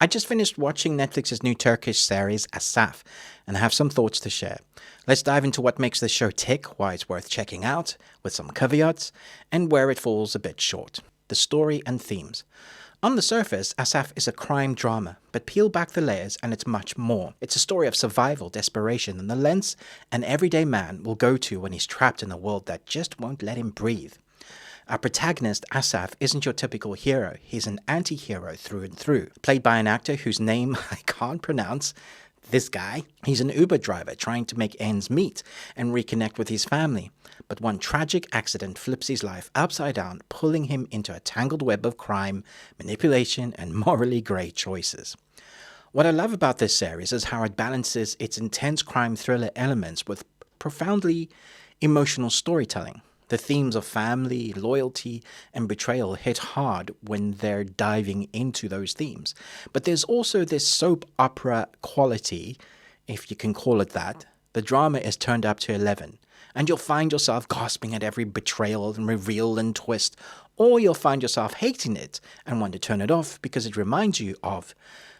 I just finished watching Netflix's new Turkish series Asaf, and I have some thoughts to share. Let's dive into what makes this show tick, why it's worth checking out, with some caveats, and where it falls a bit short. The story and themes. On the surface, Asaf is a crime drama, but peel back the layers and it's much more. It's a story of survival, desperation, and the lens an everyday man will go to when he's trapped in a world that just won't let him breathe. Our protagonist, Asaf, isn't your typical hero. He's an anti-hero through and through. Played by an actor whose name I can't pronounce. This guy, he's an Uber driver trying to make ends meet and reconnect with his family. But one tragic accident flips his life upside down, pulling him into a tangled web of crime, manipulation, and morally grey choices. What I love about this series is how it balances its intense crime thriller elements with profoundly emotional storytelling. The themes of family, loyalty, and betrayal hit hard when they're diving into those themes. But there's also this soap opera quality, if you can call it that. The drama is turned up to 11, and you'll find yourself gasping at every betrayal and reveal and twist, or you'll find yourself hating it and want to turn it off because it reminds you of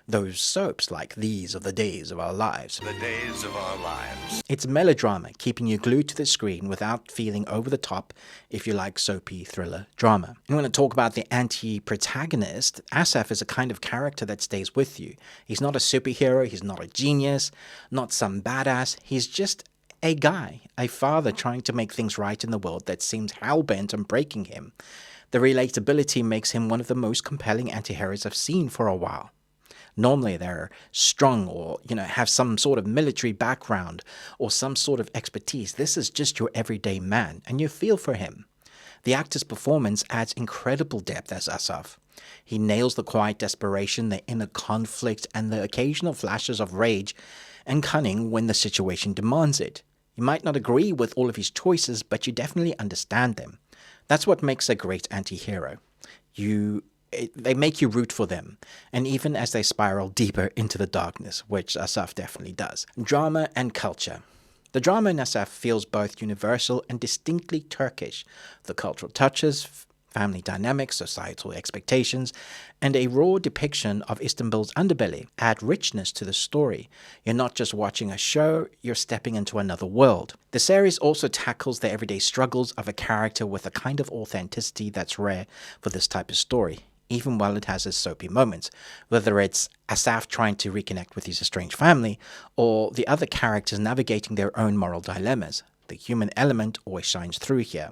those soaps like These Are the Days of Our Lives. The days of our lives. It's melodrama, keeping you glued to the screen without feeling over the top if you like soapy thriller drama. And when I talk about the anti-protagonist, Asaf is a kind of character that stays with you. He's not a superhero, he's not a genius, not some badass, he's just a guy, a father trying to make things right in the world that seems hell-bent on breaking him. The relatability makes him one of the most compelling anti-heroes I've seen for a while. Normally they're strong or, have some sort of military background or some sort of expertise. This is just your everyday man, and you feel for him. The actor's performance adds incredible depth as Asaf. He nails the quiet desperation, the inner conflict, and the occasional flashes of rage and cunning when the situation demands it. You might not agree with all of his choices, but you definitely understand them. That's what makes a great anti-hero. They make you root for them, and even as they spiral deeper into the darkness, which Asaf definitely does. Drama and culture. The drama in Asaf feels both universal and distinctly Turkish. The cultural touches, family dynamics, societal expectations, and a raw depiction of Istanbul's underbelly add richness to the story. You're not just watching a show, you're stepping into another world. The series also tackles the everyday struggles of a character with a kind of authenticity that's rare for this type of story, even while it has its soapy moments, whether it's Asaf trying to reconnect with his estranged family, or the other characters navigating their own moral dilemmas. The human element always shines through here.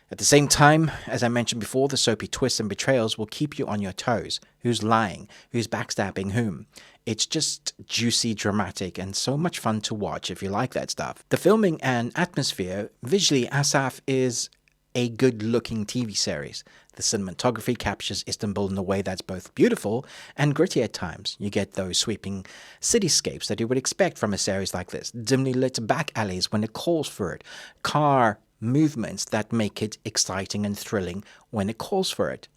At the same time, as I mentioned before, the soapy twists and betrayals will keep you on your toes. Who's lying? Who's backstabbing whom? It's just juicy, dramatic, and so much fun to watch if you like that stuff. The filming and atmosphere, visually, Asaf is a good-looking TV series. The cinematography captures Istanbul in a way that's both beautiful and gritty at times. You get those sweeping cityscapes that you would expect from a series like this, dimly lit back alleys when it calls for it, car movements that make it exciting and thrilling when it calls for it.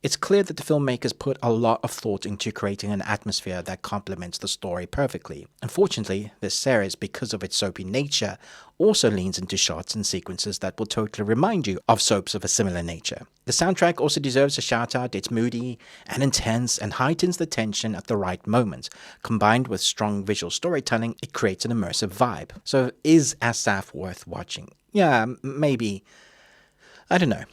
It's clear that the filmmakers put a lot of thought into creating an atmosphere that complements the story perfectly. Unfortunately, this series, because of its soapy nature, also leans into shots and sequences that will totally remind you of soaps of a similar nature. The soundtrack also deserves a shout out. It's moody and intense and heightens the tension at the right moments. Combined with strong visual storytelling, it creates an immersive vibe. So is Asaf worth watching? Yeah, maybe. I don't know.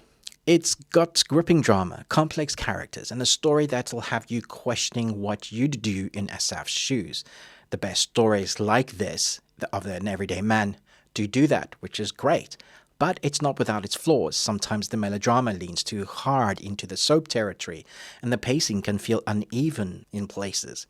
It's got gripping drama, complex characters, and a story that'll have you questioning what you'd do in Asaf's shoes. The best stories like this, of an everyday man, do that, which is great. But it's not without its flaws. Sometimes the melodrama leans too hard into the soap territory, and the pacing can feel uneven in places.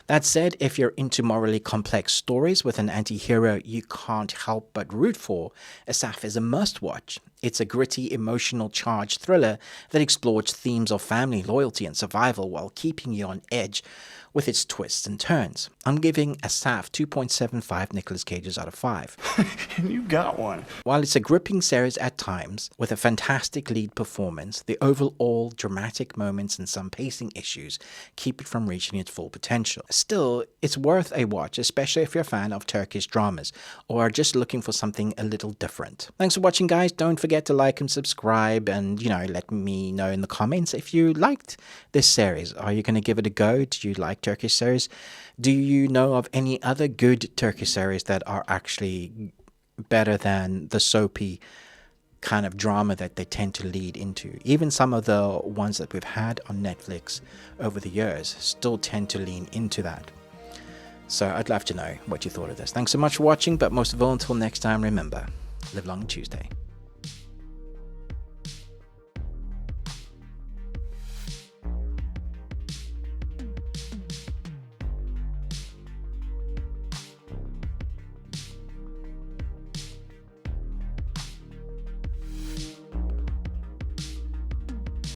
That said, if you're into morally complex stories with an anti-hero you can't help but root for, Asaf is a must-watch. It's a gritty, emotional, charged thriller that explores themes of family, loyalty, and survival while keeping you on edge with its twists and turns. I'm giving Asaf 2.75 Nicolas Cages out of 5. You got one. While it's a gripping series at times, with a fantastic lead performance, the overall dramatic moments and some pacing issues keep it from reaching its full potential. Still, it's worth a watch, especially if you're a fan of Turkish dramas, or are just looking for something a little different. Thanks for watching, guys. Don't forget forget to like and subscribe, and let me know in the comments if you liked this series. Are you going to give it a go? Do you like Turkish series? Do you know of any other good Turkish series that are actually better than the soapy kind of drama that they tend to lead into? Even some of the ones that we've had on Netflix over the years still tend to lean into that. So I'd love to know what you thought of this. Thanks so much for watching, but most of all, until next time, remember, live long Tuesday.